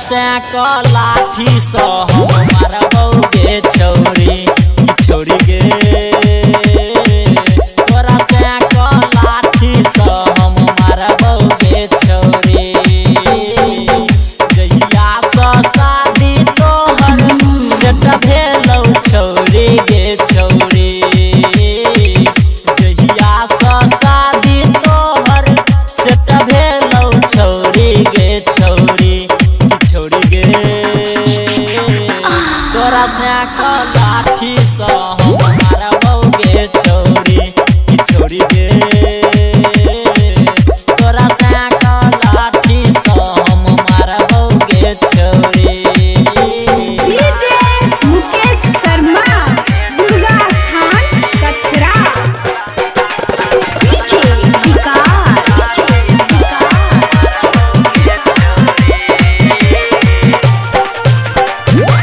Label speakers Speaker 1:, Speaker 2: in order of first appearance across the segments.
Speaker 1: से लाठी सो हमारा बउगे छौरी छौरी गे तोरा से लाठी सो हमारा बउगे छौरी जहिया सो शादी तोहर सेट भेलौ छौरी गे छौरी जहिया सो शादी तोहर सेट भेलौ छौरी गे छौरी छौरी गे तोरा से लाठी सो हमारा बउगे छौरी छौरी गे तोरा से लाठी सो हमारा बउगे छौरी।
Speaker 2: डीजे मुकेश शर्मा दुर्गा स्थान कचरा डीजे विकास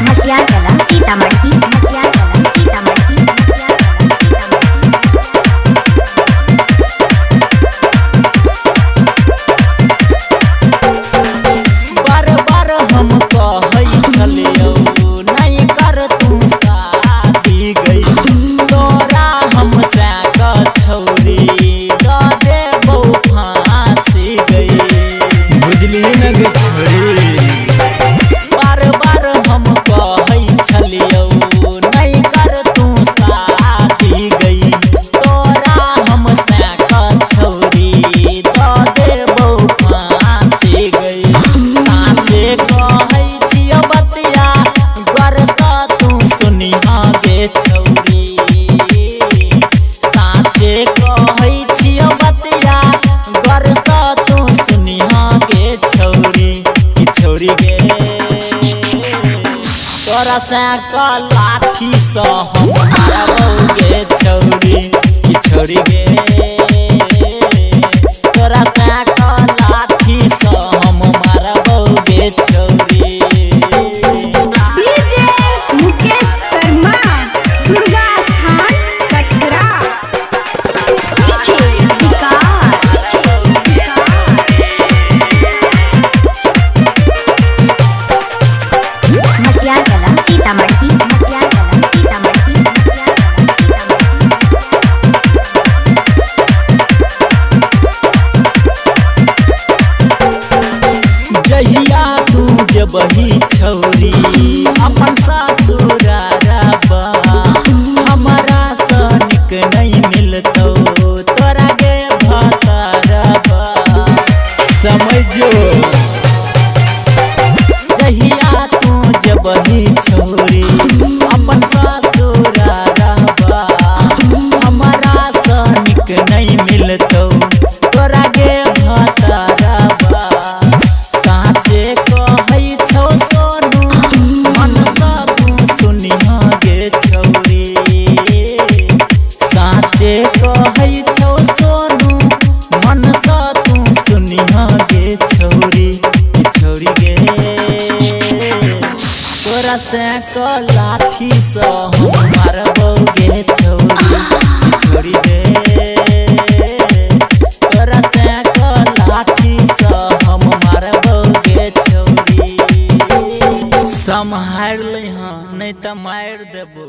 Speaker 2: मटियार कला सीतामढ़ी
Speaker 1: बार बार हम कहै छलियौ नहीं कर तू शादी गई तोरा हमसे छौरी दे देबौ फांसी गई बुझली न गे छौरी बार बार हम कहै छलियौ नहीं कर तू शादी गई तोरा हमसे छौरी दे देबौ फांसी गई साँचे कहै छियौ बतिया गरसा तू सुनिहा गे छौरी साँचे कहै छियौ बतिया गरसा तू सुनिहा गे छौरी छौरी गे तोरा से लाठी सो हमारा बउगे छौरी छौरी गे तोरा से लाठी सो हमारा बउगे छौरी।
Speaker 2: डीजे मुकेश शर्मा दुर्गा स्थान कचरा डीजे विकास मटियार कला सीतामढ़ी
Speaker 1: जहिया तू जबही छौरी अपन ससुरारबा हमारा सनिक नहीं मिलतौ तोरा गे भतारबा समझो जहिया तू जबही छौरी अपन ससुरारबा हमारा सनिक नहीं मिलतौ तोरा गे भतारबा साँचे कहै छौ सोनू मन सा तू सुनिहा गे छौरी साँचे कहै छौ सोनू मन सा तू सुनिहा गे छौरी छौरी गे तोरा से लाठी सो हमारा बउगे छौरी छौरी गे तोरा से लाठी सो हमारा बउगे छौरी संभाल ले हाँ नहीं तो मार देबो।